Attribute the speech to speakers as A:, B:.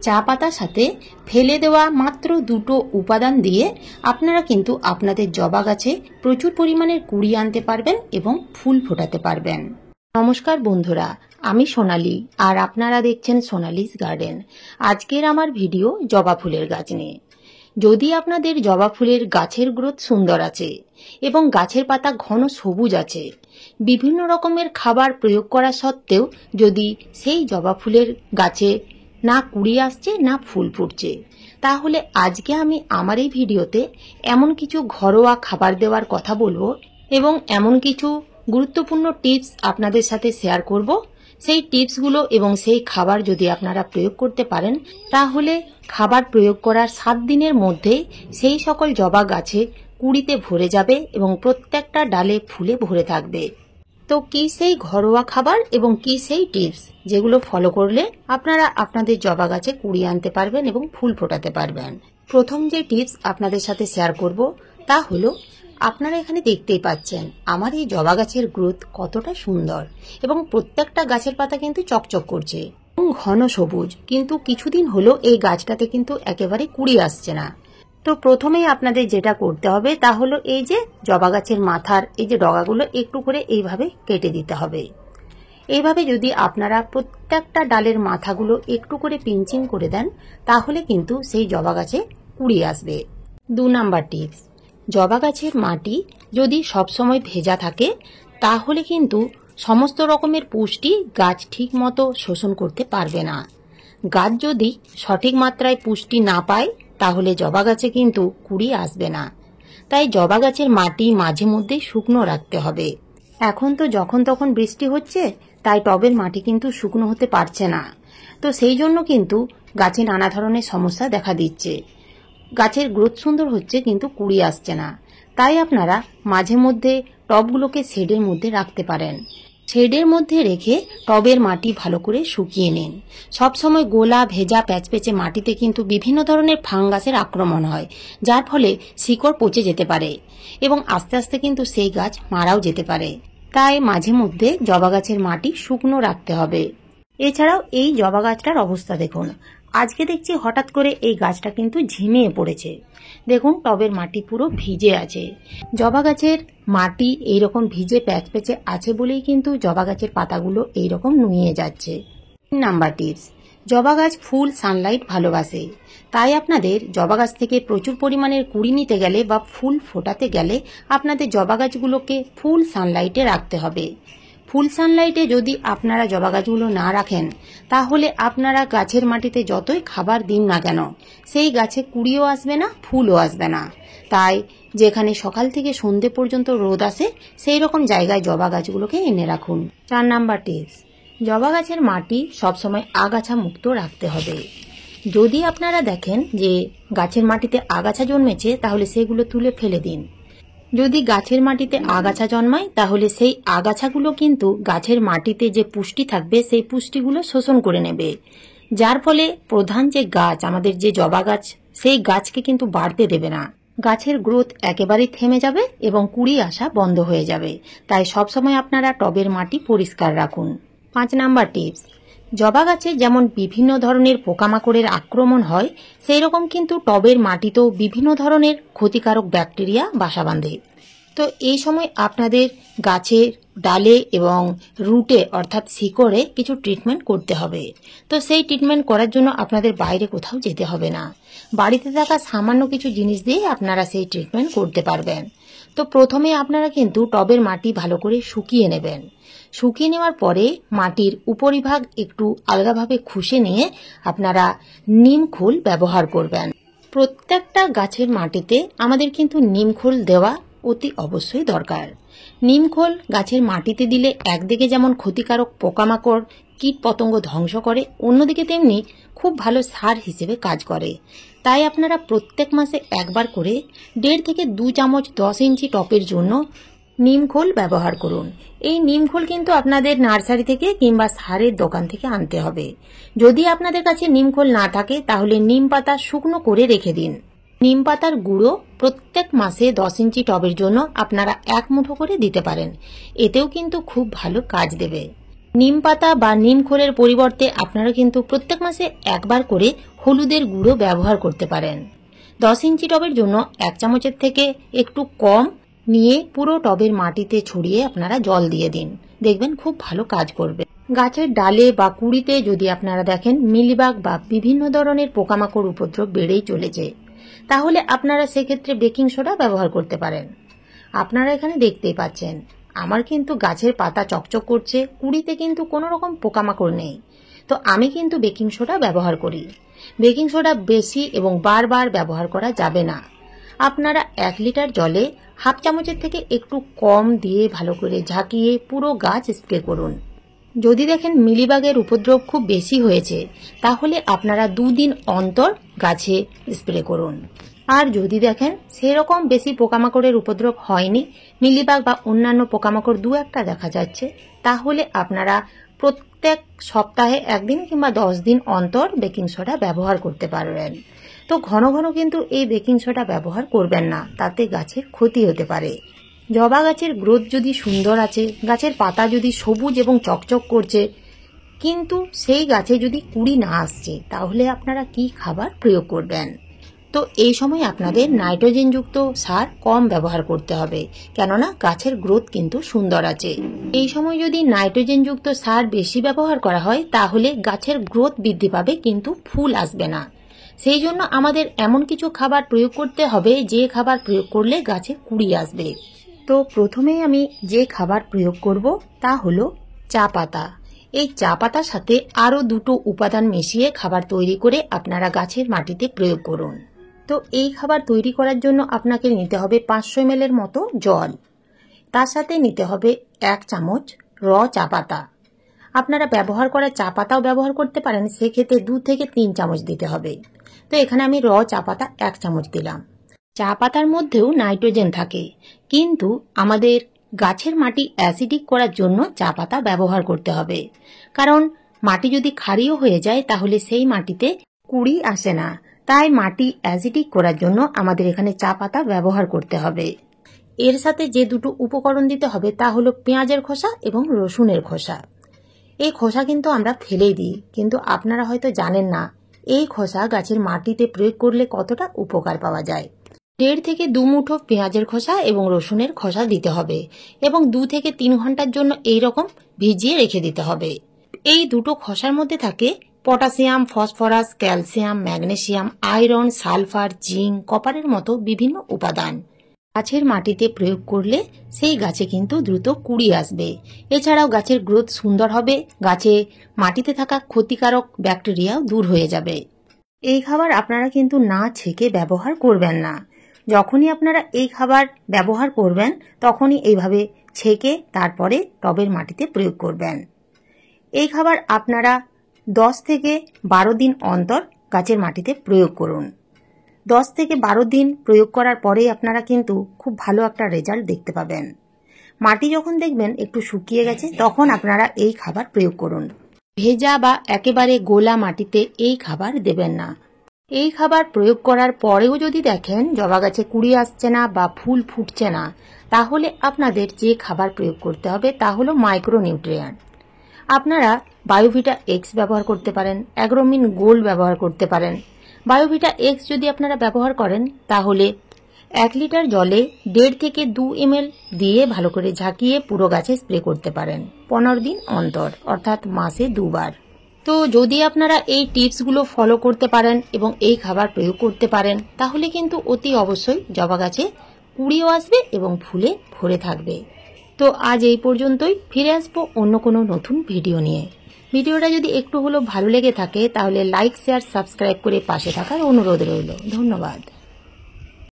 A: চা পাতার সাথে ফেলে দেওয়া মাত্র 2টো উপাদান দিয়ে আপনারা কিন্তু আপনাদের জবা গাছে প্রচুর পরিমাণের কুড়ি আনতে পারবেন এবং ফুল ফোটাতে পারবেন। নমস্কার বন্ধুরা, আমি সোনালি আর আপনারা দেখছেন সোনালিস গার্ডেন। আজকের আমার ভিডিও জবা ফুলের গাছ নিয়ে। যদি আপনাদের জবা ফুলের গাছের গ্রোথ সুন্দর আছে এবং গাছের পাতা ঘন সবুজ আছে, বিভিন্ন রকমের খাবার প্রয়োগ করা সত্ত্বেও যদি সেই জবা ফুলের গাছে না কুড়ি আসছে না ফুল ফুটছে, তাহলে আজকে আমি আমার এই ভিডিওতে এমন কিছু ঘরোয়া খাবার দেওয়ার কথা বলবো এবং এমন কিছু গুরুত্বপূর্ণ টিপস আপনাদের সাথে শেয়ার করব। সেই টিপসগুলো এবং সেই খাবার যদি আপনারা প্রয়োগ করতে পারেন, তাহলে খাবার প্রয়োগ করার 7 দিনের মধ্যেই সেই সকল জবা গাছে কুড়িতে ভরে যাবে এবং প্রত্যেকটা ডালে ফুলে ভরে থাকবে। তো কি সেই ঘরোয়া খাবার এবং কি সেই টিপস যেগুলো ফলো করলে আপনারা আপনাদের জবা গাছে কুড়ি আনতে পারবেন এবং ফুল ফোটাতে পারবেন। প্রথম যে টিপস আপনাদের সাথে শেয়ার করব তা হলো, আপনারা এখানে দেখতেই পাচ্ছেন আমার এই জবা গাছের গ্রোথ কতটা সুন্দর এবং প্রত্যেকটা গাছের পাতা কিন্তু চকচক করছে এবং ঘন সবুজ, কিন্তু কিছুদিন হলো এই গাছটাতে কিন্তু একেবারে কুড়ি আসছে না। তো প্রথমেই আপনাদের যেটা করতে হবে তা হলো, এই যে জবা গাছের মাথার এই যে ডগাগুলো একটু করে এইভাবে কেটে দিতে হবে। এইভাবে যদি আপনারা প্রত্যেকটা ডালের মাথাগুলো একটু করে পিঞ্চিং করে দেন, তাহলে কিন্তু সেই জবা গাছে কুড়ি আসবে। 2 নাম্বার টিপস, জবা গাছের মাটি যদি সবসময় ভেজা থাকে, তাহলে কিন্তু সমস্ত রকমের পুষ্টি গাছ ঠিক মতো শোষণ করতে পারবে না। গাছ যদি সঠিক মাত্রায় পুষ্টি না পায়, তাহলে জবা গাছে কিন্তু কুড়ি আসবে না। তাই জবা গাছের মাটি মাঝে মধ্যে শুকনো রাখতে হবে। এখন তো যখন তখন বৃষ্টি হচ্ছে, তাই টবের মাটি কিন্তু শুকনো হতে পারছে না। তো সেই জন্য কিন্তু গাছে নানা ধরনের সমস্যা দেখা দিচ্ছে। গাছের গ্রোথ সুন্দর হচ্ছে কিন্তু কুড়ি আসছে না। তাই আপনারা মাঝে মধ্যে টবগুলোকে শেডের মধ্যে রাখতে পারেন। শেডের মধ্যে রেখে টবের মাটি ভালো করে শুকিয়ে নিন। সবসময় গোলা ভেজা প্যাচপ্যাচে মাটিতে কিন্তু বিভিন্ন ধরনের ফাঙ্গাসের আক্রমণ হয়, যার ফলে শিকড় পচে যেতে পারে এবং আস্তে আস্তে কিন্তু সেই গাছ মারাও যেতে পারে। তাই মাঝে মধ্যে জবা গাছের মাটি শুকনো রাখতে হবে। এছাড়াও এই জবা গাছটার অবস্থা দেখুন, আজকে দেখছি হঠাৎ করে এই গাছটা কিন্তু ঝিমিয়ে পড়েছে। দেখুন টবের মাটি পুরো ভিজে আছে। জবা গাছের মাটি এইরকম ভিজে প্যাচপ্যাচে আছে বলেই কিন্তু জবা গাছের পাতাগুলো এইরকম নুয়ে যাচ্ছে। 3 নাম্বার টিপস, জবা গাছ ফুল সানলাইট ভালোবাসে। তাই আপনাদের জবা গাছ থেকে প্রচুর পরিমাণের কুড়ি নিতে গেলে বা ফুল ফোটাতে গেলে আপনাদের জবা গাছগুলোকে ফুল সানলাইটে রাখতে হবে। ফুল সানলাইটে যদি আপনারা জবা গাছগুলো না রাখেন, তাহলে আপনারা গাছের মাটিতে যতই খাবার দিন না কেন, সেই গাছে কুড়িও আসবে না, ফুলও আসবে না। তাই যেখানে সকাল থেকে সন্ধে পর্যন্ত রোদ আসে, সেই রকম জায়গায় জবা গাছগুলোকে এনে রাখুন। 4 নাম্বার টিপস, জবা গাছের মাটি সবসময় আগাছা মুক্ত রাখতে হবে। যদি আপনারা দেখেন যে গাছের মাটিতে আগাছা জন্মেছে, তাহলে সেগুলো তুলে ফেলে দিন। যদি গাছের মাটিতে আগাছা জন্মায়, তাহলে সেই আগাছাগুলো কিন্তু গাছের মাটিতে যে পুষ্টি থাকবে সেই পুষ্টিগুলো শোষণ করে নেবে, যার ফলে প্রধান যে গাছ আমাদের যে জবা গাছ, সেই গাছকে কিন্তু বাড়তে দেবে না। গাছের গ্রোথ একেবারেই থেমে যাবে এবং কুড়ি আসা বন্ধ হয়ে যাবে। তাই সবসময় আপনারা টবের মাটি পরিষ্কার রাখুন। 5 নাম্বার টিপস, জবা গাছে যেমন বিভিন্ন ধরনের পোকামাকড়ের আক্রমণ হয়, সেই রকম কিন্তু টবের মাটিতেও বিভিন্ন ধরনের ক্ষতিকারক ব্যাকটেরিয়া বাসা বাঁধে। তো এই সময় আপনাদের গাছের ডালে এবং রুটে অর্থাৎ শিকড়ে কিছু ট্রিটমেন্ট করতে হবে। তো সেই ট্রিটমেন্ট করার জন্য আপনাদের বাইরে কোথাও যেতে হবে না। বাড়িতে থাকা সামান্য কিছু জিনিস দিয়ে আপনারা সেই ট্রিটমেন্ট করতে পারবেন। তো প্রথমে আপনারা কিন্তু টবের মাটি ভালো করে শুকিয়ে নেবেন। শুকিয়ে নেওয়ার পরে মাটির উপরিভাগ একটু আলগাভাবে খুশে নিয়ে আপনারা নিম খোল ব্যবহার করবেন। প্রত্যেকটা গাছের মাটিতে আমাদের কিন্তু নিম খোল দেওয়া অতি অবশ্যই দরকার। নিম খোল গাছের মাটিতে দিলে একদিকে যেমন ক্ষতিকারক পোকামাকড় কীট পতঙ্গ ধ্বংস করে, অন্যদিকে তেমনি খুব ভালো সার হিসেবে কাজ করে। তাই আপনারা প্রত্যেক মাসে একবার করে 1.5 থেকে 2 চামচ 10 ইঞ্চি টপের জন্য নিম খোল ব্যবহার করুন। এই নিম খোল কিন্তু আপনাদের নার্সারি থেকে কিংবা সারের দোকান থেকে আনতে হবে। যদি আপনাদের কাছে নিম খোল না থাকে, তাহলে নিম পাতা শুকনো করে রেখে দিন। নিম পাতার গুঁড়ো প্রত্যেক মাসে 10 ইঞ্চি টবের জন্য আপনারা 1 মুঠো করে দিতে পারেন। এতেও কিন্তু খুব ভালো কাজ দেবে। নিম পাতা বা নিম খোলের পরিবর্তে আপনারা কিন্তু প্রত্যেক মাসে একবার করে হলুদের গুঁড়ো ব্যবহার করতে পারেন। 10 ইঞ্চি টবের জন্য 1 চামচের থেকে একটু কম নিয়ে পুরো টবের মাটিতে ছড়িয়ে আপনারা জল দিয়ে দিন, দেখবেন খুব ভালো কাজ করবে। গাছের ডালে বা কুঁড়িতে যদি আপনারা দেখেন মিলিবাগ বা বিভিন্ন ধরনের পোকামাকড় উপদ্রব বেড়েই চলেছে, তাহলে আপনারা সেক্ষেত্রে বেকিং সোডা ব্যবহার করতে পারেন। আপনারা এখানে দেখতেই পাচ্ছেন আমার কিন্তু গাছের পাতা চকচক করছে, কুঁড়িতে কিন্তু কোনো রকম পোকামাকড় নেই। তো আমি কিন্তু বেকিং সোডা ব্যবহার করি। বেকিং সোডা বেশি এবং বারবার ব্যবহার করা যাবে না। আপনারা 1 লিটার জলে 1/2 চামচের থেকে একটু কম দিয়ে ভালো করে ঝাঁকিয়ে পুরো গাছ স্প্রে করুন। যদি দেখেন মিলিবাগের উপদ্রব খুব বেশি হয়েছে, তাহলে আপনারা 2 দিন অন্তর গাছে স্প্রে করুন। আর যদি দেখেন সেরকম বেশি পোকামাকড়ের উপদ্রব হয়নি, মিলিবাগ বা অন্যান্য পোকামাকড় 2-1টা দেখা যাচ্ছে, তাহলে আপনারা প্রত্যেক সপ্তাহে 1 দিন কিংবা 10 দিন অন্তর বেকিং সোডা ব্যবহার করতে পারবেন। তো ঘন ঘন কিন্তু এই বেকিং সোডা ব্যবহার করবেন না, তাতে গাছের ক্ষতি হতে পারে। জবা গাছের গ্রোথ যদি সুন্দর আছে, গাছের পাতা যদি সবুজ এবং চকচক করছে, কিন্তু সেই গাছে যদি কুঁড়ি না আসছে, তাহলে আপনারা কি খাবার প্রয়োগ করবেন? তো এই সময় আপনাদের নাইট্রোজেনযুক্ত সার কম ব্যবহার করতে হবে, কেননা গাছের গ্রোথ কিন্তু সুন্দর আছে। এই সময় যদি নাইট্রোজেনযুক্ত সার বেশি ব্যবহার করা হয়, তাহলে গাছের গ্রোথ বৃদ্ধি পাবে কিন্তু ফুল আসবে না। সেই জন্য আমাদের এমন কিছু খাবার প্রয়োগ করতে হবে যে খাবার প্রয়োগ করলে গাছে কুঁড়ি আসবে। তো প্রথমেই আমি যে খাবার প্রয়োগ করব তা হলো চা পাতা। এই চা পাতার সাথে আরও 2টো উপাদান মিশিয়ে খাবার তৈরি করে আপনারা গাছের মাটিতে প্রয়োগ করুন। তো এই খাবার তৈরি করার জন্য আপনাকে নিতে হবে 500 ml এর মতো জল, তার সাথে নিতে হবে 1 চামচ র চা পাতা। আপনারা ব্যবহার করা চা পাতাও ব্যবহার করতে পারেন, সেক্ষেত্রে 2 থেকে 3 চামচ দিতে হবে। তো এখানে আমি র চা পাতা 1 চামচ দিলাম। চা পাতার মধ্যেও নাইট্রোজেন থাকে, কিন্তু আমাদের গাছের মাটি অ্যাসিডিক করার জন্য চা পাতা ব্যবহার করতে হবে, কারণ মাটি যদি ক্ষারীয় হয়ে যায় তাহলে সেই মাটিতে কুঁড়ি আসে না। তাই মাটি অ্যাসিডিক করার জন্য আমাদের এখানে চা পাতা ব্যবহার করতে হবে। এর সাথে যে 2টো উপকরণ দিতে হবে তা হলো পেঁয়াজের খোসা এবং রসুনের খোসা। এই খোসা কিন্তু আমরা ফেলেই দিই, কিন্তু আপনারা হয়তো জানেন না এই খোসা গাছের মাটিতে প্রয়োগ করলে কতটা উপকার পাওয়া যায়। 1.5 থেকে 2 মুঠো পেঁয়াজের খোসা এবং রসুনের খোসা দিতে হবে এবং 2 থেকে 3 ঘন্টার জন্য এই রকম ভিজিয়ে রেখে দিতে হবে। এই 2টো খোসার মধ্যে থাকে potassium, phosphorus, calcium, magnesium, iron, sulphur, zinc, কপারের মতো বিভিন্ন উপাদান। গাছের মাটিতে প্রয়োগ করলে সেই গাছে কিন্তু দ্রুত কুঁড়ি আসবে। এছাড়াও গাছের গ্রোথ সুন্দর হবে, গাছে মাটিতে থাকা ক্ষতিকারক ব্যাকটেরিয়াও দূর হয়ে যাবে। এই খাবার আপনারা কিন্তু না ছেঁকে ব্যবহার করবেন না। যখনই আপনারা এই খাবার ব্যবহার করবেন তখনই এইভাবে ছেঁকে তারপরে টবের মাটিতে প্রয়োগ করবেন। এই খাবার আপনারা 10 থেকে 12 দিন অন্তর গাছের মাটিতে প্রয়োগ করুন। 10 থেকে 12 দিন প্রয়োগ করার পরেই আপনারা কিন্তু খুব ভালো একটা রেজাল্ট দেখতে পাবেন। মাটি যখন দেখবেন একটু শুকিয়ে গেছে, তখন আপনারা এই খাবার প্রয়োগ করুন। ভেজা বা একেবারে গোলা মাটিতে এই খাবার দেবেন না। এই খাবার প্রয়োগ করার পরেও যদি দেখেন জবা গাছে কুঁড়ি আসছে না বা ফুল ফুটছে না, তাহলে আপনাদের যে খাবার প্রয়োগ করতে হবে তা হলো মাইক্রোনিউট্রিয়েন্ট। আপনারা বায়োভিটা এক্স ব্যবহার করতে পারেন, অ্যাগ্রোমিন গোল্ড ব্যবহার করতে পারেন। বায়োভিটা এক্স যদি আপনারা ব্যবহার করেন তাহলে 1 লিটার জলে 1.5 থেকে 2 ml দিয়ে ভালো করে ঝাঁকিয়ে পুরো গাছে স্প্রে করতে পারেন 15 দিন অন্তর, অর্থাৎ মাসে 2 বার। তো যদি আপনারা এই টিপসগুলো ফলো করতে পারেন এবং এই খাবার প্রয়োগ করতে পারেন, তাহলে কিন্তু অতি অবশ্যই জবা গাছে কুঁড়িও আসবে এবং ফুলে ভরে থাকবে। তো আজ এই পর্যন্তই, ফিরে আসবো অন্য কোনো নতুন ভিডিও নিয়ে। ভিডিওটা যদি একটু হলেও ভালো লেগে থাকে তাহলে লাইক, শেয়ার, সাবস্ক্রাইব করে পাশে থাকার অনুরোধ রইল। ধন্যবাদ।